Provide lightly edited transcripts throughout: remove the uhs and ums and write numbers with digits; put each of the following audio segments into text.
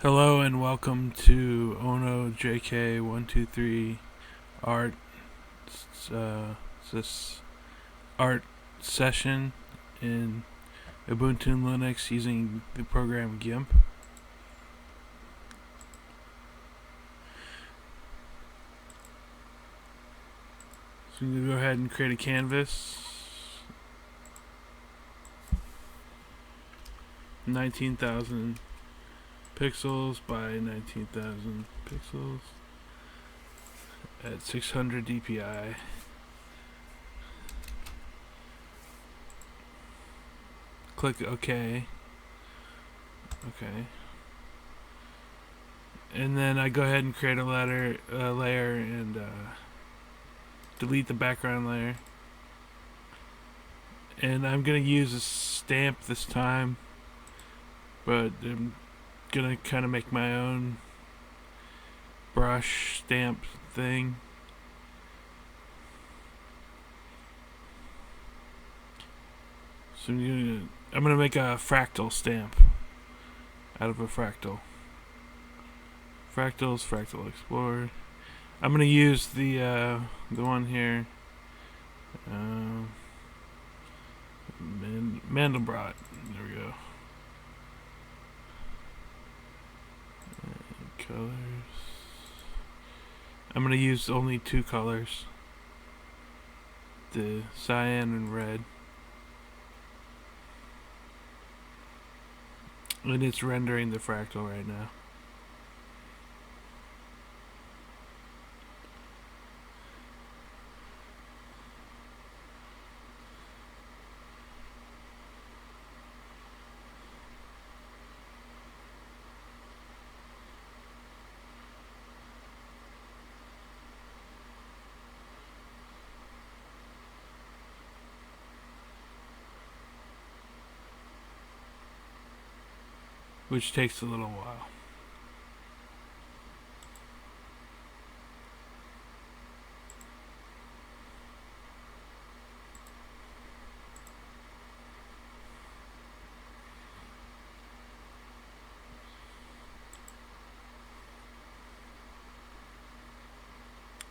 Hello and welcome to Ono JK123 art this art session in Ubuntu and Linux using the program GIMP. So I'm going to go ahead and create a canvas. 19,000 pixels by 19,000 pixels at 600 dpi. Click OK. Okay. And then I go ahead and create a layer and delete the background layer. And I'm gonna use a stamp this time, but I'm gonna kind of make my own brush stamp thing. So I'm gonna make a fractal stamp out of a fractal. Fractals, Fractal Explorer. I'm gonna use the one here, Mandelbrot. There we go. And colors. I'm gonna use only two colors: the cyan and red. And it's rendering the fractal right now. Which takes a little while.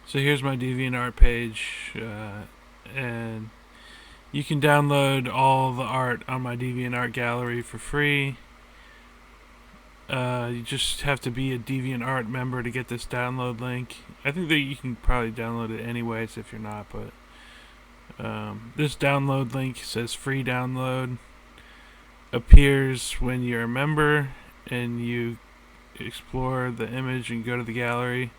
So here's my DeviantArt page, and you can download all the art on my DeviantArt gallery for free. You just have to be a DeviantArt member to get this download link. I think that you can probably download it anyways if you're not, but this download link says free download. Appears when you're a member and you explore the image and go to the gallery.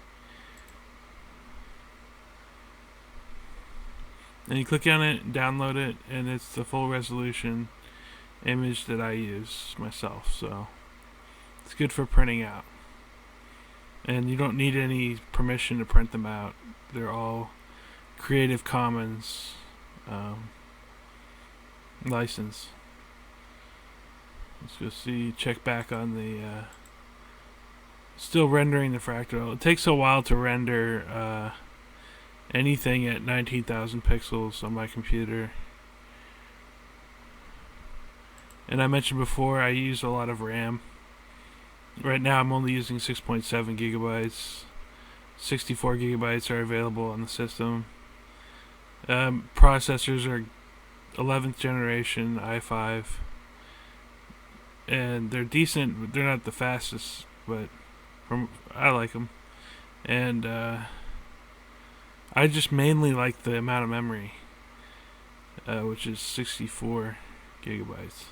And you click on it, download it, and it's the full resolution image that I use myself, so it's good for printing out. And you don't need any permission to print them out. They're all Creative Commons license. Let's go see, check back on the still rendering the fractal. It takes a while to render anything at 19,000 pixels on my computer. And I mentioned before I use a lot of RAM. Right now I'm only using 6.7 gigabytes. 64 gigabytes are available on the system. Processors are 11th generation i5. And they're decent, but they're not the fastest, but I like them. And I just mainly like the amount of memory, which is 64 gigabytes.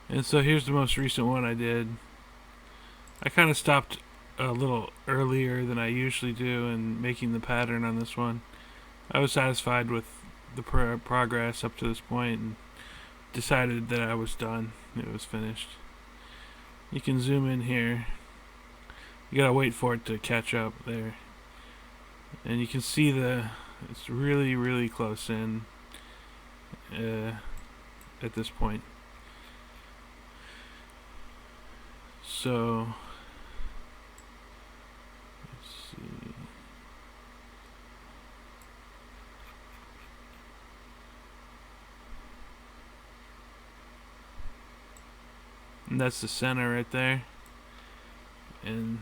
And so here's the most recent one I did. I kind of stopped a little earlier than I usually do in making the pattern on this one. I was satisfied with the progress up to this point and decided that I was done. It was finished. You can zoom in here. You gotta wait for it to catch up there. And you can see it's really, really close in at this point. So let's see. And that's the center right there. And you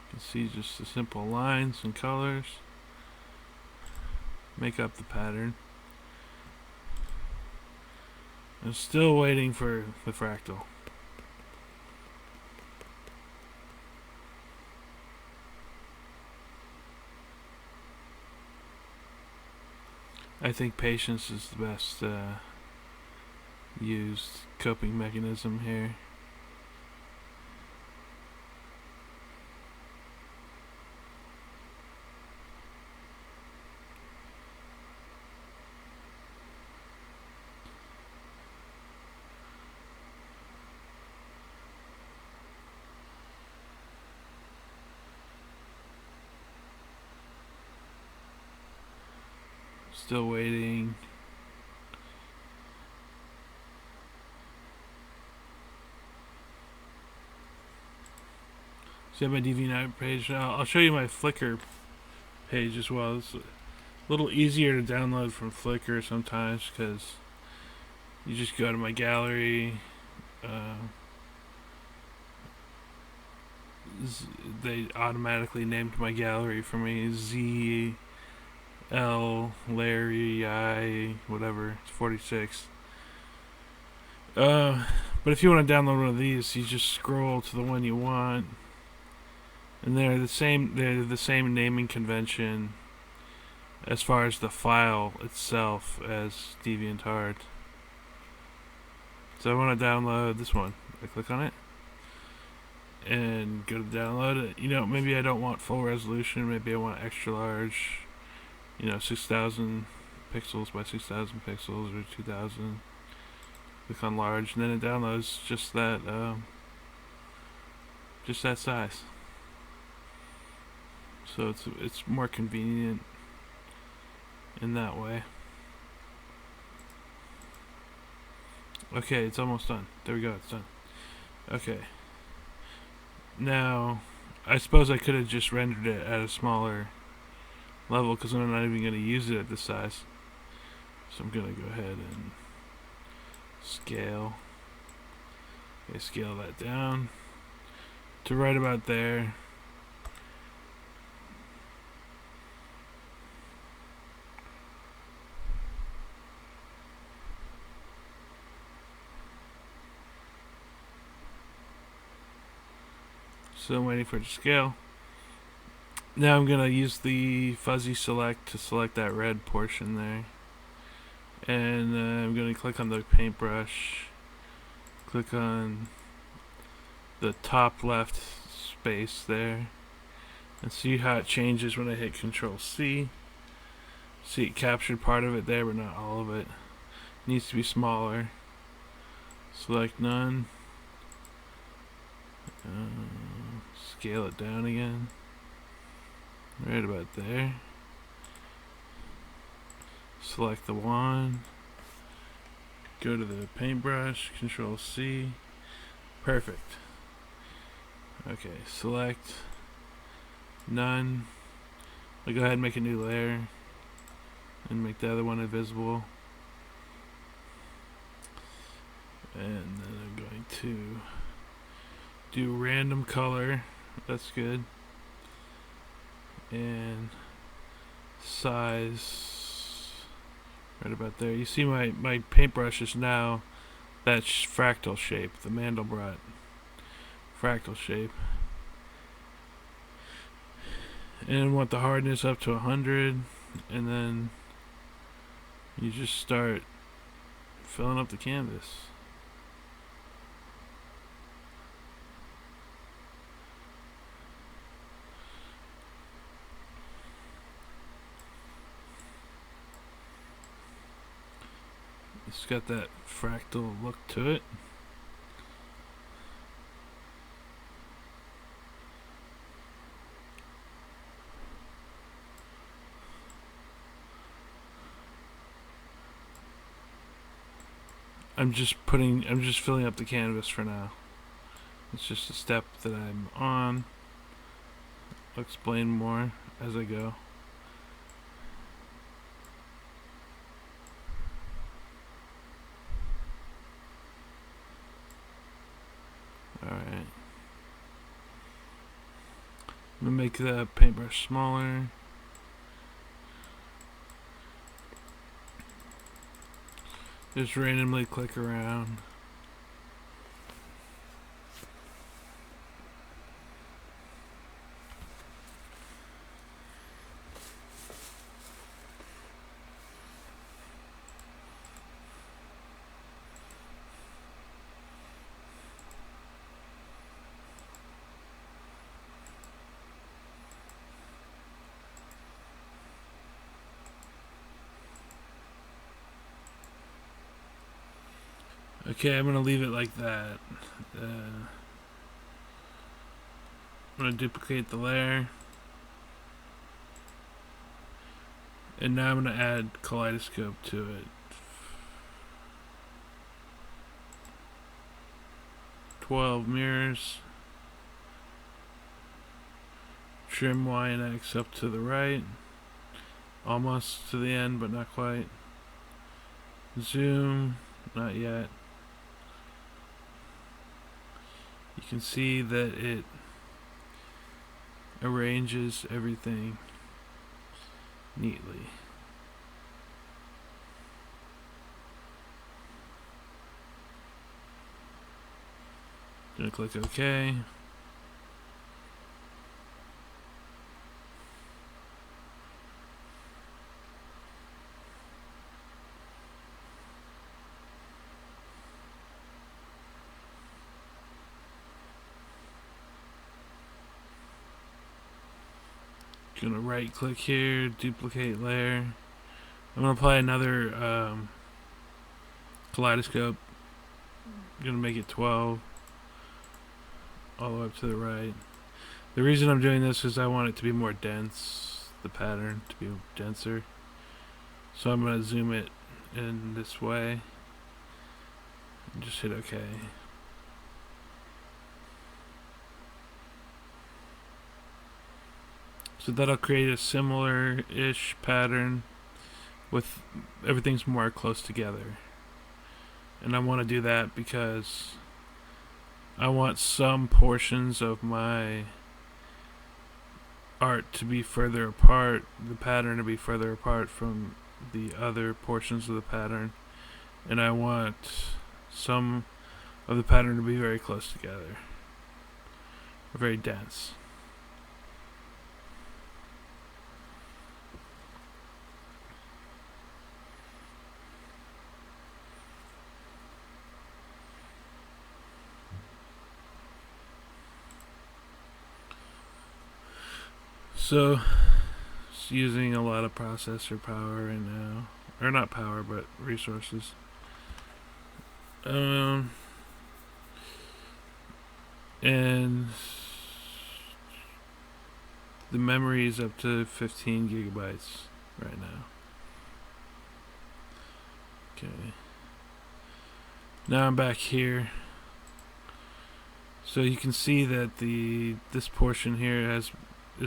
can see just the simple lines and colors make up the pattern. I'm still waiting for the fractal. I think patience is the best used coping mechanism here. Still waiting. See my DeviantArt page. I'll show you my Flickr page as well. It's a little easier to download from Flickr sometimes because you just go to my gallery. They automatically named my gallery for me. Larry I whatever. It's 46. But if you want to download one of these, you just scroll to the one you want, and they're the same. They're the same naming convention as far as the file itself as DeviantArt. So I want to download this one. I click on it and go to download it. You know, maybe I don't want full resolution. Maybe I want extra large. 6,000 pixels by 6,000 pixels or 2,000. Click on large, and then it downloads just that size. So it's more convenient in that way. Okay, it's almost done. There we go. It's done. Okay. Now, I suppose I could have just rendered it at a smaller level because I'm not even going to use it at this size. So I'm going to go ahead and scale. Okay, scale that down to right about there. So I'm waiting for it to scale. Now I'm going to use the fuzzy select to select that red portion there. And I'm going to click on the paintbrush. Click on the top left space there. And see how it changes when I hit Control C. See, it captured part of it there, but not all of it. It needs to be smaller. Select none. Scale it down again. Right about there. Select the wand. Go to the paintbrush. Control C. Perfect. Okay, select none. I'll go ahead and make a new layer and make the other one invisible. And then I'm going to do random color. That's good. And size right about there. You see my paintbrush is now that fractal shape, the Mandelbrot fractal shape. And I want the hardness up to 100, and then you just start filling up the canvas. It's got that fractal look to it. I'm just filling up the canvas for now. It's just a step that I'm on. I'll explain more as I go. Alright. I'm gonna make the paintbrush smaller. Just randomly click around. Okay, I'm gonna leave it like that. I'm gonna duplicate the layer. And now I'm gonna add kaleidoscope to it. 12 mirrors. Trim Y and X up to the right. Almost to the end, but not quite. Zoom, not yet. You can see that it arranges everything neatly. Gonna click OK. Gonna right click here, duplicate layer. I'm gonna apply another kaleidoscope. I'm gonna make it 12 all the way up to the right. The reason I'm doing this is I want it to be more dense, the pattern to be denser. So I'm gonna zoom it in this way and just hit OK. So that'll create a similar-ish pattern with everything's more close together. And I want to do that because I want some portions of my art to be further apart, the pattern to be further apart from the other portions of the pattern. And I want some of the pattern to be very close together, or very dense. So, it's using a lot of processor power right now. Or not power, but resources. And the memory is up to 15 gigabytes right now. Okay. Now I'm back here. So you can see that this portion here is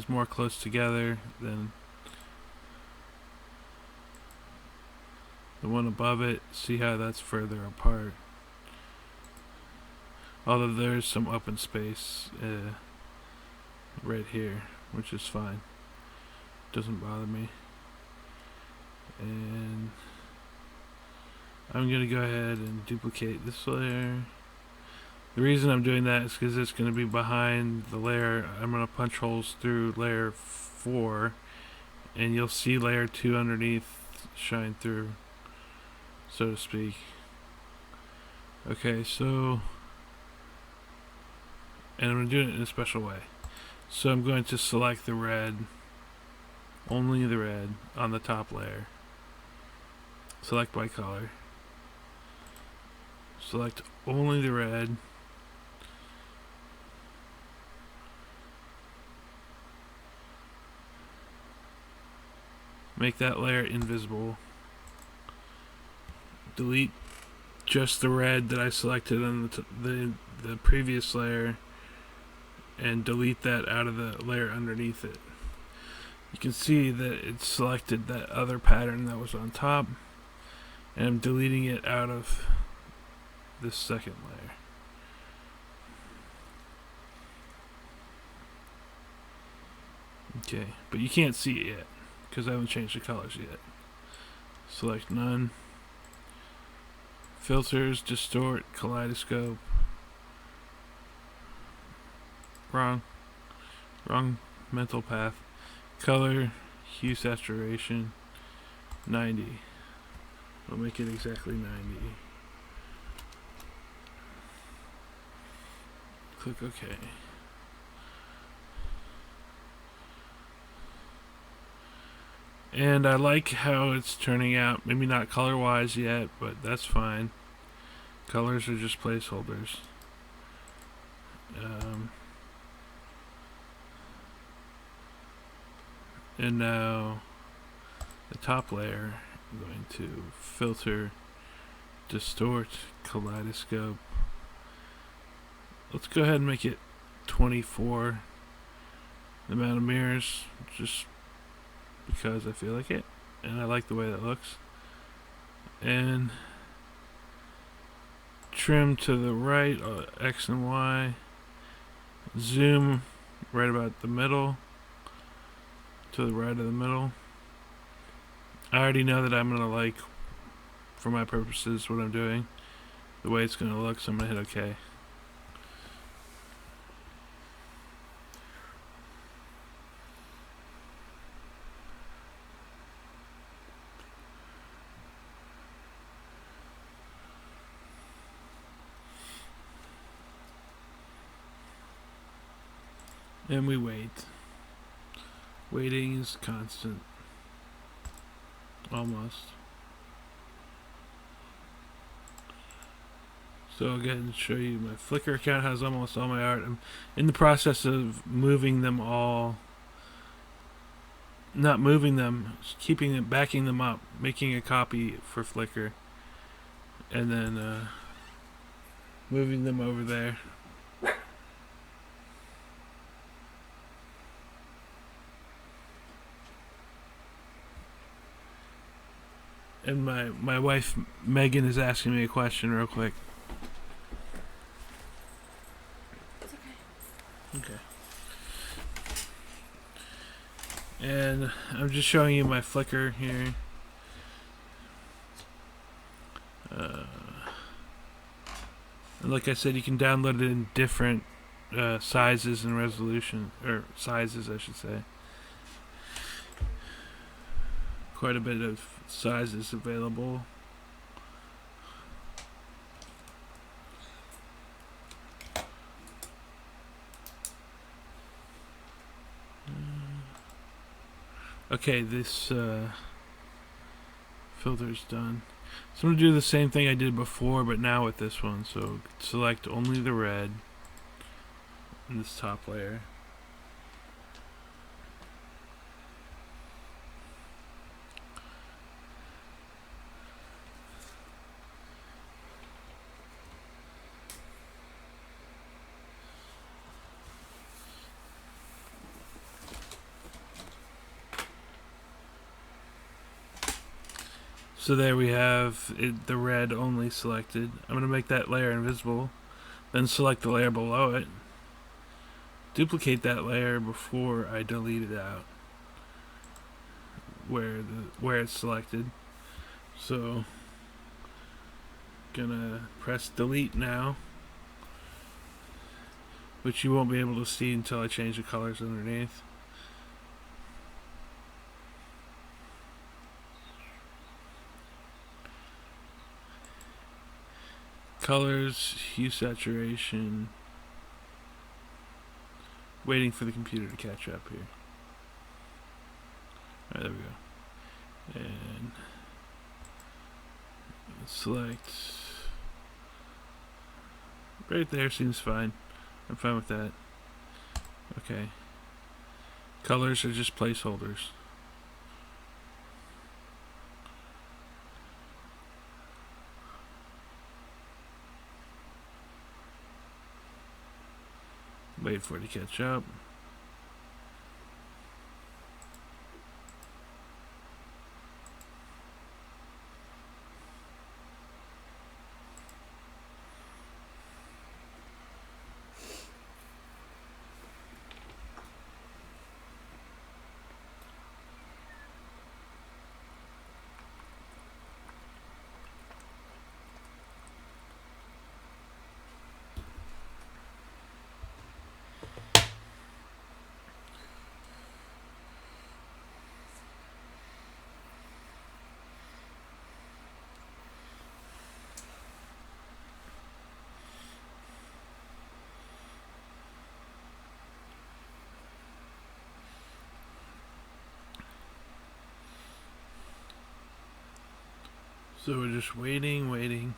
more close together than the one above it. See how that's further apart. Although there's some open space right here, which is fine. Doesn't bother me. And I'm going to go ahead and duplicate this layer. The reason I'm doing that is because it's going to be behind the layer. I'm going to punch holes through layer 4, and you'll see layer 2 underneath shine through, so to speak. Okay, so, and I'm going to do it in a special way. So I'm going to select the red, only the red, on the top layer. Select by color. Select only the red. Make that layer invisible. Delete just the red that I selected on the previous layer and delete that out of the layer underneath it. You can see that it selected that other pattern that was on top, and I'm deleting it out of this second layer. Okay, but you can't see it yet because I haven't changed the colors yet. Select none. Filters, distort, kaleidoscope. Wrong mental path. Color, hue saturation, 90. I'll make it exactly 90. Click OK. And I like how it's turning out. Maybe not color wise yet, but that's fine. Colors are just placeholders. And now the top layer, I'm going to filter, distort, kaleidoscope. Let's go ahead and make it 24. The amount of mirrors, just because I feel like it, and I like the way that looks. And trim to the right, X and Y. Zoom right about the middle, to the right of the middle. I already know that I'm gonna like, for my purposes, what I'm doing, the way it's gonna look, so I'm gonna hit OK. And we wait. Waiting is constant. Almost. So I'll go ahead and show you my Flickr account has almost all my art. I'm in the process of moving them all. Not moving them, keeping them, backing them up, making a copy for Flickr, and then moving them over there. And my wife Megan is asking me a question real quick. It's okay. Okay. And I'm just showing you my Flickr here. And like I said, you can download it in different sizes and resolution, or sizes I should say. Quite a bit of sizes available. Okay, this filter's done. So I'm going to do the same thing I did before, but now with this one. So select only the red in this top layer. So there we have it, the red only selected. I'm going to make that layer invisible, then select the layer below it, duplicate that layer before I delete it out where it's selected. So gonna press delete now, which you won't be able to see until I change the colors underneath. Colors, hue saturation. Waiting for the computer to catch up here. Alright, there we go. And select. Right there seems fine. I'm fine with that. Okay. Colors are just placeholders. Wait for it to catch up. So we're just waiting.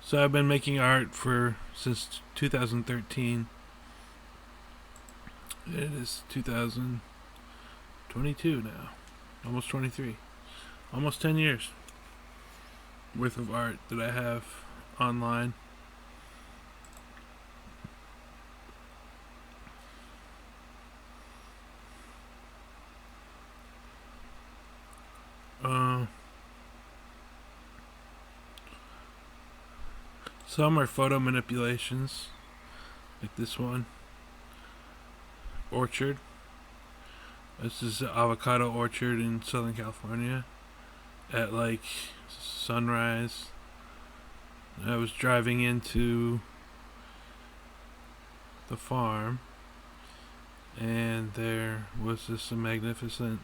So I've been making art since 2013. It is 2022 now. Almost 23. Almost 10 years worth of art that I have online. Some are photo manipulations, like this one. Orchard. This is an avocado orchard in Southern California at like sunrise. I was driving into the farm and there was this magnificent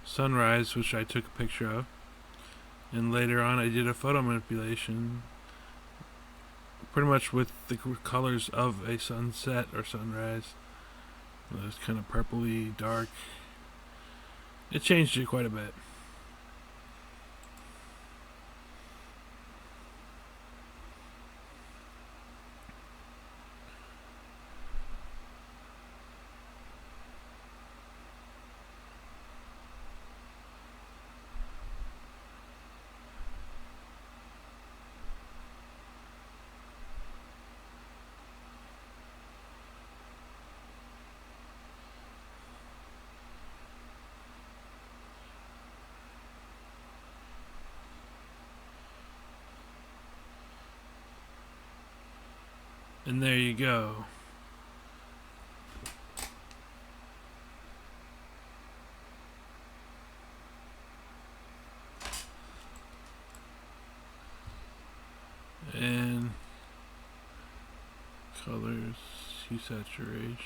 sunrise which I took a picture of, and later on I did a photo manipulation pretty much with the colors of a sunset or sunrise. It was kind of purpley dark. It changed it quite a bit. And there you go. And colors, hue saturation.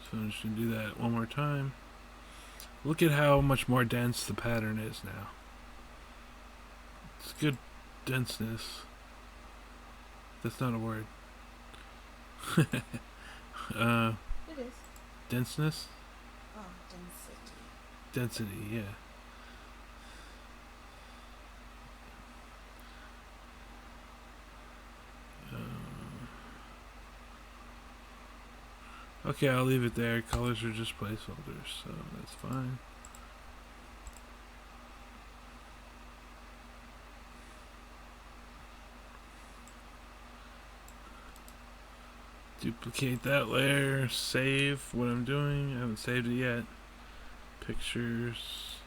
So I'm just going to do that one more time. Look at how much more dense the pattern is now. It's good denseness. That's not a word. It is. Denseness? Oh, density. Density, yeah. Okay, I'll leave it there. Colors are just placeholders, so that's fine. Duplicate that layer, save what I'm doing. I haven't saved it yet. Pictures.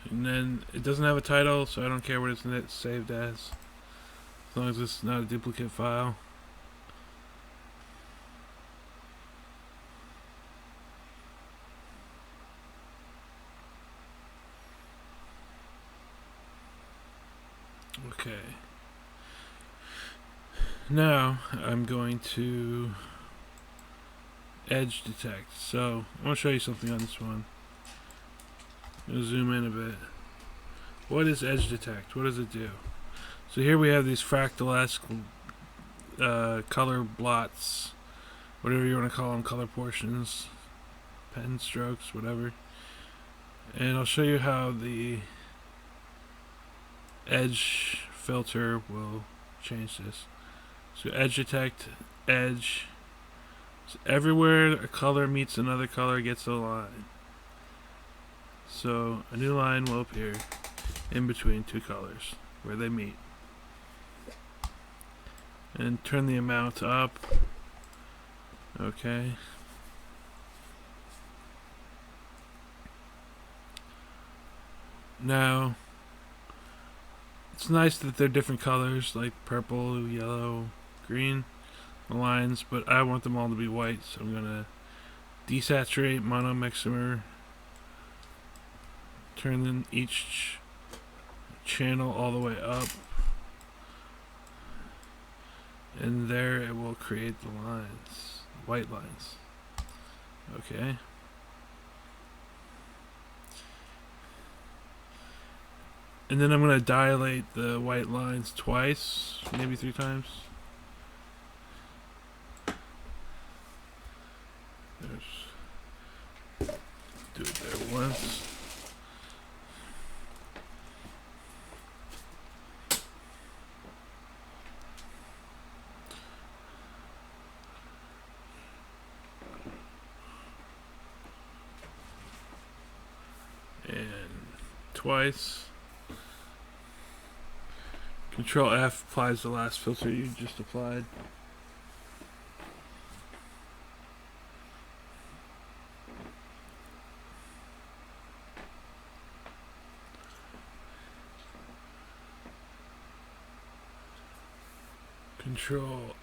And then it doesn't have a title, so I don't care what it's saved as long as it's not a duplicate file. Okay. Now I'm going to edge detect. So I want to show you something on this one. I'm going to zoom in a bit. What is edge detect? What does it do? So here we have these fractal-esque color blots, whatever you want to call them, color portions, pen strokes, whatever. And I'll show you how the edge filter will change this. So edge detect, edge. So everywhere a color meets another color gets a line. So a new line will appear in between two colors where they meet. And turn the amount up. Okay. Now, it's nice that they're different colors, like purple, yellow, green, the lines, but I want them all to be white, so I'm gonna desaturate monomixer, turn in each channel all the way up, and there it will create the lines, white lines. Okay. And then I'm going to dilate the white lines twice, maybe 3 times. Do it there once. And twice. Control F applies the last filter you just applied. Control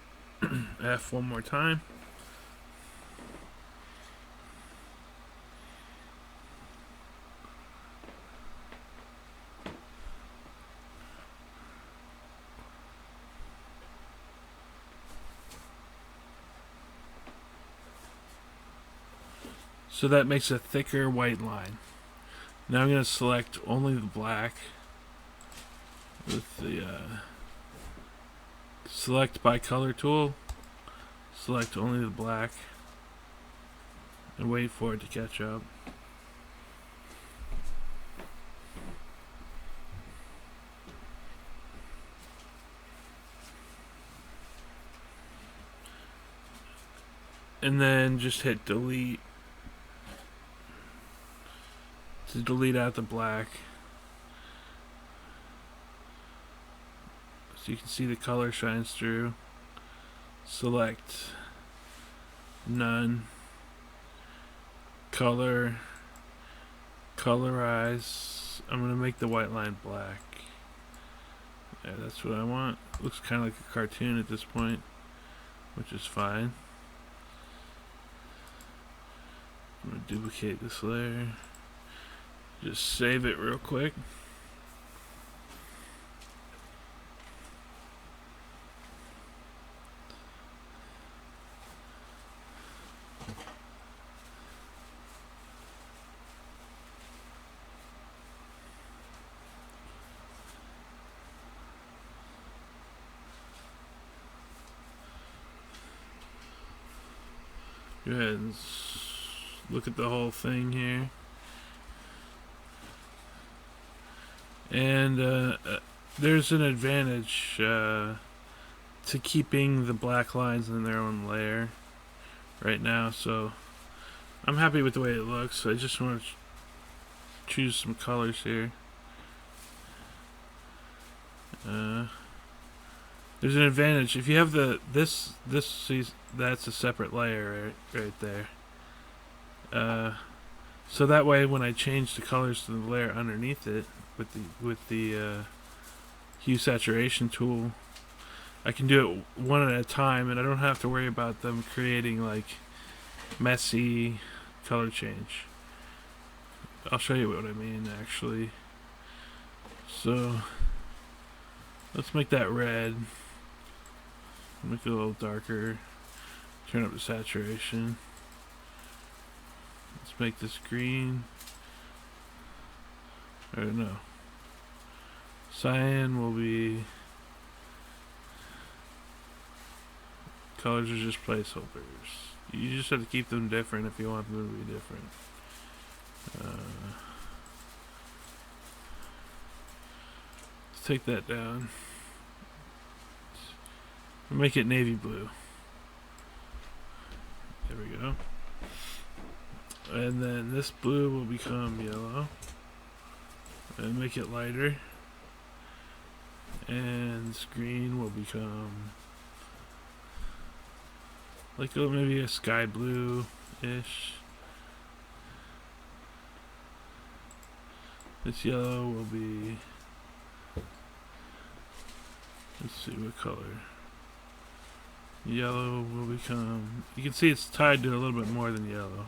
F one more time. So that makes a thicker white line. Now I'm going to select only the black with the select by color tool. Select only the black and wait for it to catch up. And then just hit delete to delete out the black. So you can see the color shines through. Select none. Color. Colorize. I'm going to make the white line black. Yeah, that's what I want. Looks kind of like a cartoon at this point, which is fine. I'm going to duplicate this layer. Just save it real quick. Go ahead and look at the whole thing here. And there's an advantage to keeping the black lines in their own layer right now, so I'm happy with the way it looks. I just want to choose some colors here. There's an advantage if you have this that's a separate layer right there. So that way, when I change the colors to the layer underneath it with the hue saturation tool, I can do it one at a time, and I don't have to worry about them creating like messy color change. I'll show you what I mean actually. So let's make that red. Make it a little darker. Turn up the saturation. Let's make this green. Or no. Cyan will be. Colors are just placeholders. You just have to keep them different if you want them to be different. Let's take that down. Make it navy blue. There we go. And then this blue will become yellow. And make it lighter. And this green will become like maybe a sky blue-ish. This yellow will be, let's see what color. Yellow will become, you can see it's tied to a little bit more than yellow.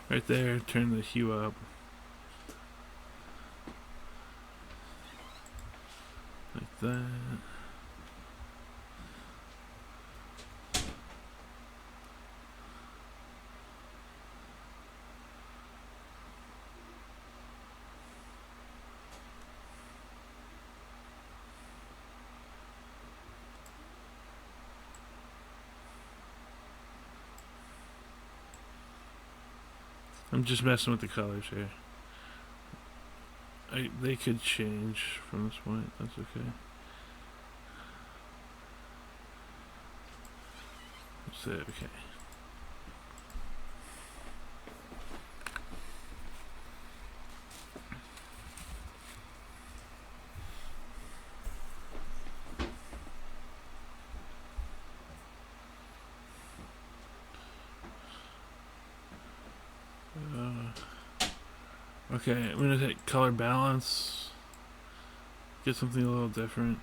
Right there, turn the hue up. Like that. I'm just messing with the colors here. They could change from this point, that's okay. That's it, okay. Okay, I'm gonna take color balance. Get something a little different.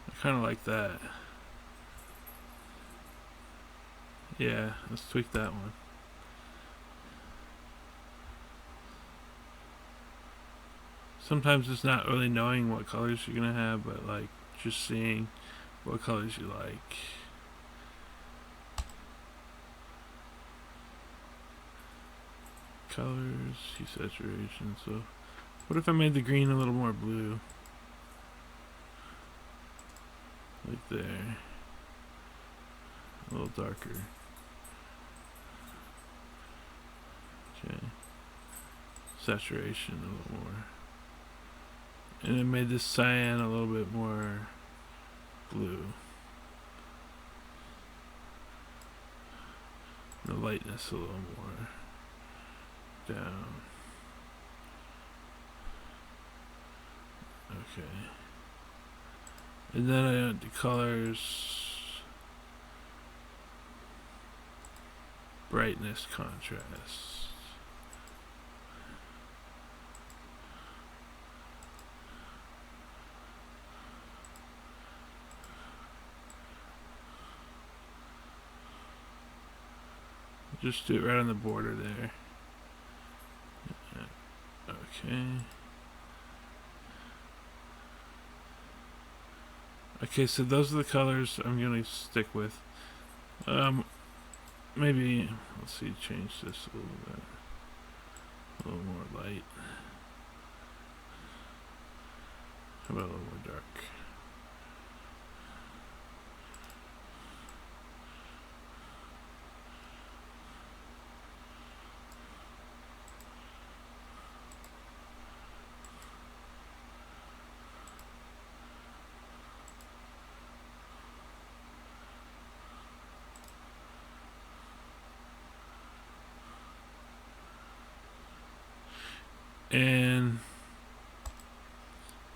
I kinda like that. Yeah, let's tweak that one. Sometimes it's not really knowing what colors you're gonna have, but like just seeing what colors you like. Colors, hue saturation. So what if I made the green a little more blue? Like there. A little darker. Okay. Saturation a little more. And it made this cyan a little bit more blue. The lightness a little more down. Okay. And then I add the colors, brightness, contrast. Just do it right on the border there. Okay. Okay, so those are the colors I'm gonna stick with. Maybe, let's see, change this a little bit. A little more light. How about a little more dark? And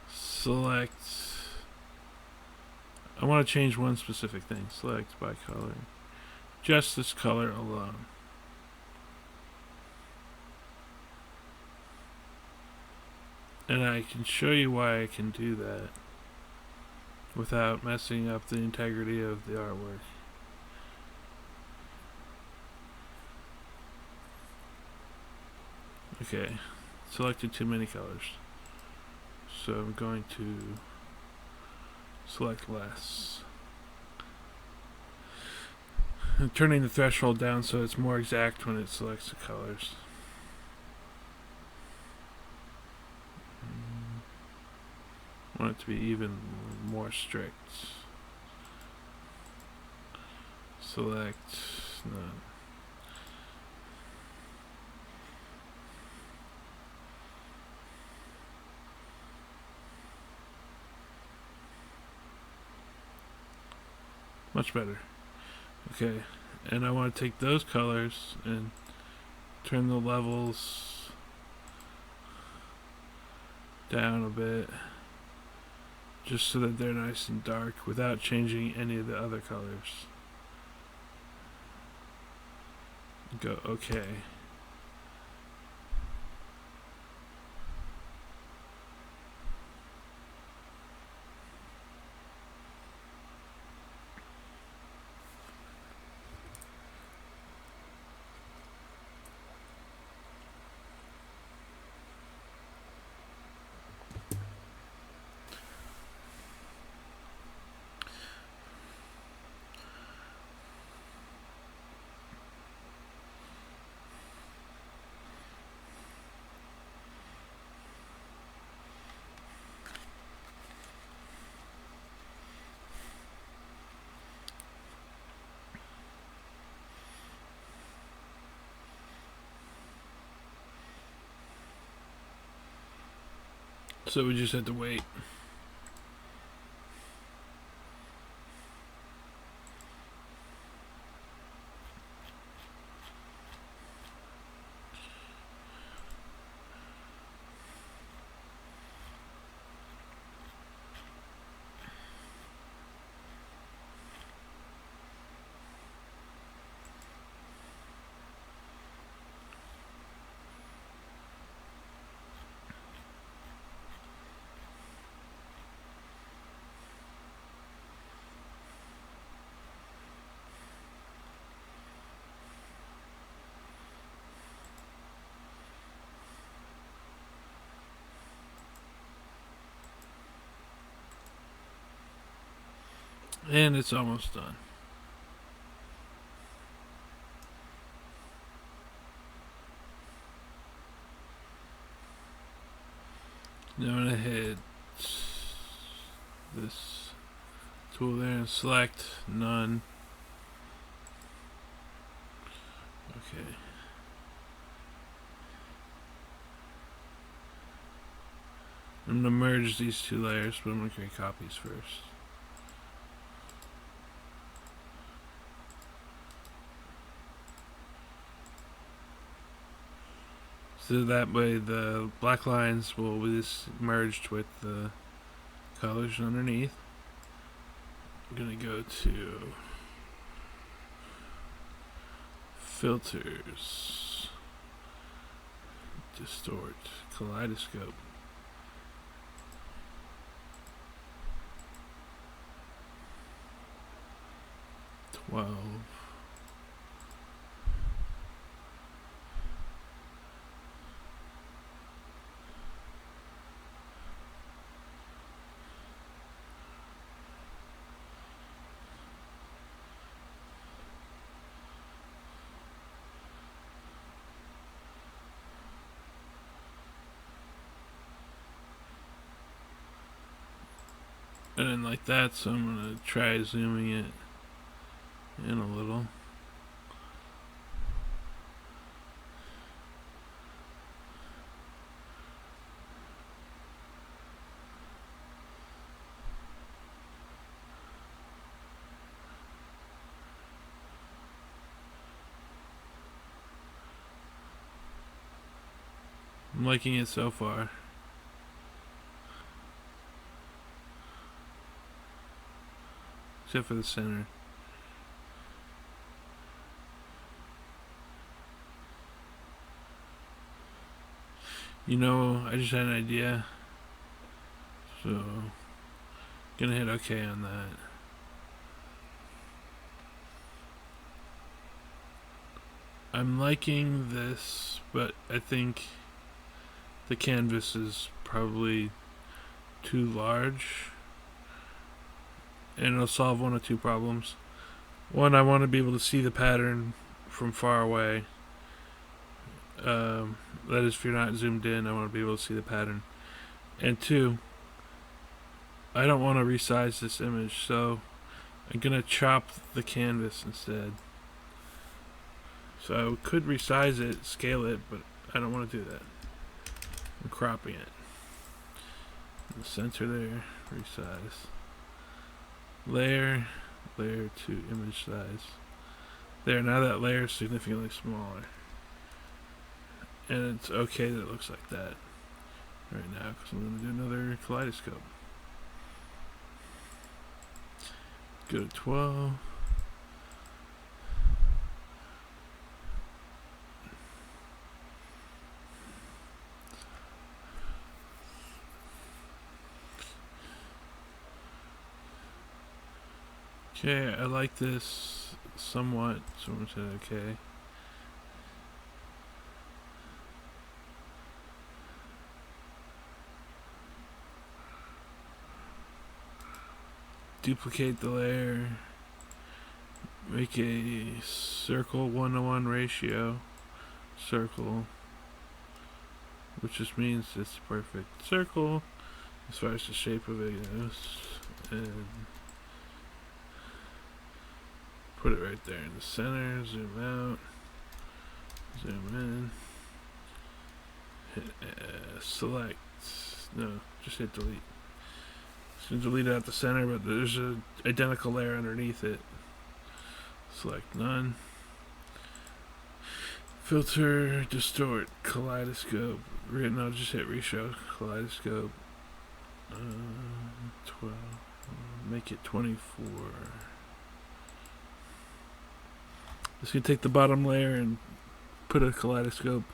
select, I want to change one specific thing. Select by color. Just this color alone. And I can show you why I can do that without messing up the integrity of the artwork. Okay, selected too many colors. So I'm going to select less. I'm turning the threshold down so it's more exact when it selects the colors. I want it to be even more strict. Select none. Much better. Okay, and I want to take those colors and turn the levels down a bit, just so that they're nice and dark without changing any of the other colors. Go okay. So we just have to wait. And it's almost done. Now I'm going to hit this tool there and select none. Okay. I'm going to merge these two layers, but I'm going to create copies first. So that way the black lines will be merged with the colors underneath. I'm going to go to Filters, Distort, Kaleidoscope. And then like that, so I'm going to try zooming it in a little. I'm liking it so far. Except for the center. You know, I just had an idea. So, gonna hit OK on that. I'm liking this, but I think the canvas is probably too large. And it'll solve one of two problems. One, I want to be able to see the pattern from far away. That is, if you're not zoomed in, I want to be able to see the pattern. And two, I don't want to resize this image, so I'm going to chop the canvas instead. So I could resize it, scale it, but I don't want to do that. I'm cropping it. In the center there, resize. Layer, layer to image size. There, now that layer is significantly smaller. And it's okay that it looks like that right now, because I'm going to do another kaleidoscope. Go to 12. Okay, I like this somewhat. Someone said okay. Duplicate the layer. Make a circle 1-to-1 ratio. Circle. Which just means it's a perfect circle as far as the shape of it goes. And put it right there in the center. Zoom out. Zoom in. Hit select. No, just hit delete. It's going to delete out the center, but there's an identical layer underneath it. Select none. Filter, distort, kaleidoscope. No, just hit reshow. Kaleidoscope. 12. Make it 24. Just gonna take the bottom layer and put a kaleidoscope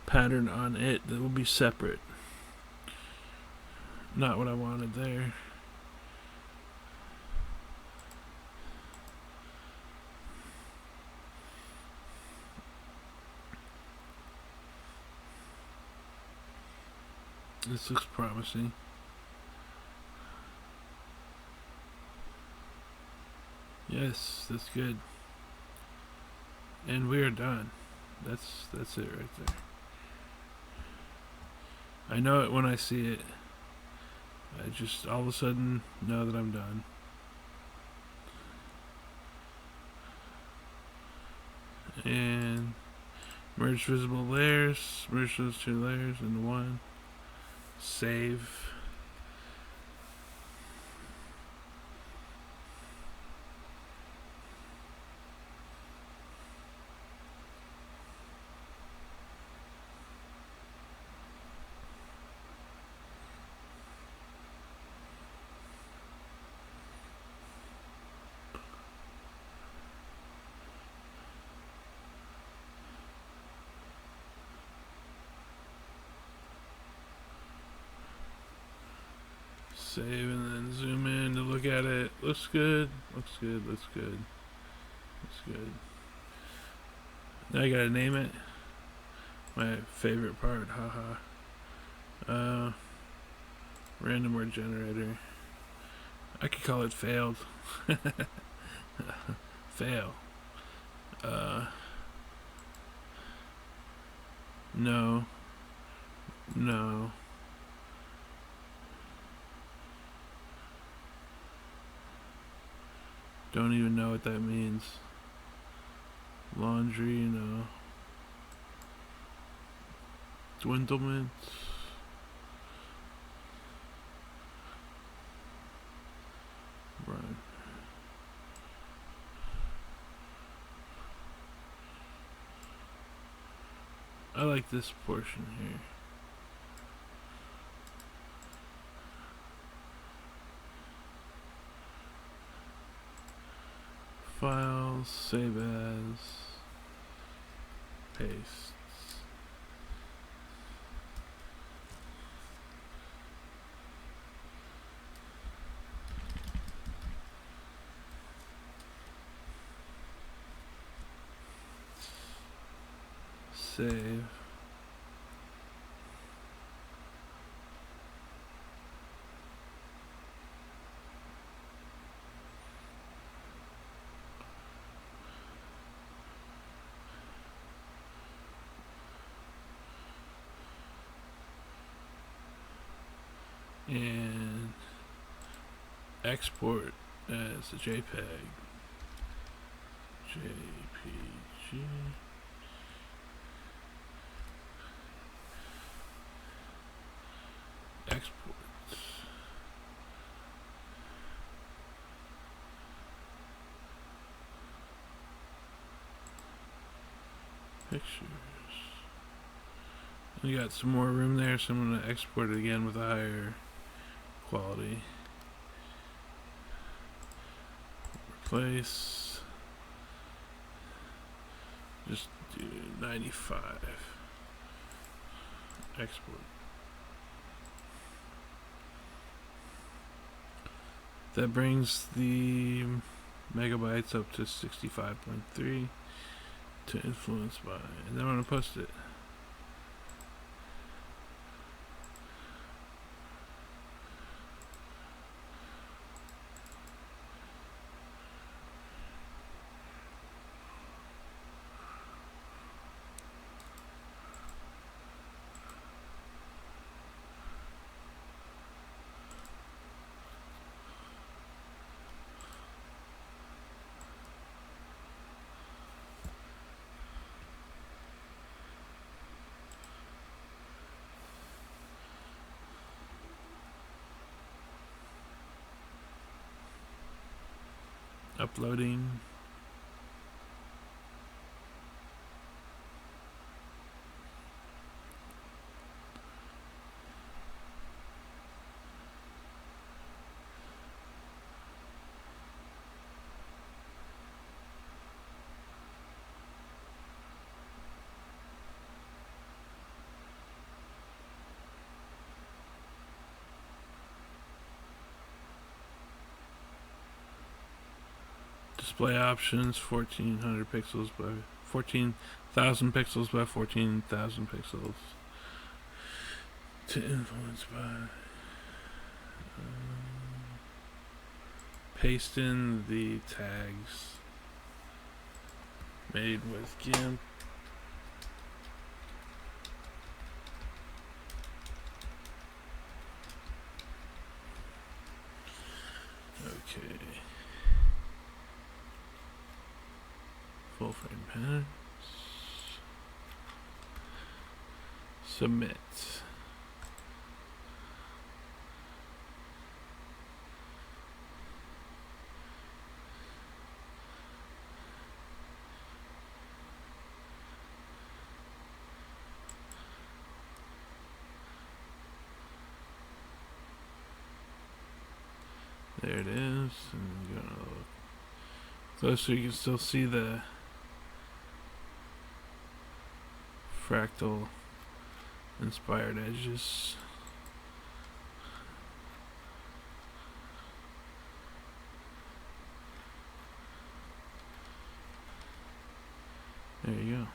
pattern on it that will be separate. Not what I wanted there. This looks promising. Yes, that's good. And we are done. That's it right there. I know it when I see it. I just all of a sudden know that I'm done. And merge visible layers. Merge those two layers into one. Save. Save and then zoom in to look at it. Looks good. Looks good. Looks good. Looks good. Now I gotta name it. My favorite part. Haha. Random word generator. I could call it failed. Fail. No. No. Don't even know what that means. Laundry, no. Dwindlement. Run. I like this portion here. Files, save as, paste. Save. And export as a JPEG. JPG. Export. Pictures. You got some more room there, so I'm going to export it again with a higher quality. Replace. Just do 95. Export. That brings the megabytes up to 65.3 to influence by, and then I'm going to post it. Uploading. Display options 1400 pixels by 14,000 pixels by 14,000 pixels. To influence by. Paste in the tags made with GIMP. Okay. Full frame patterns. Submit. There it is. And go a little closer, you can still see the fractal inspired edges. There you go.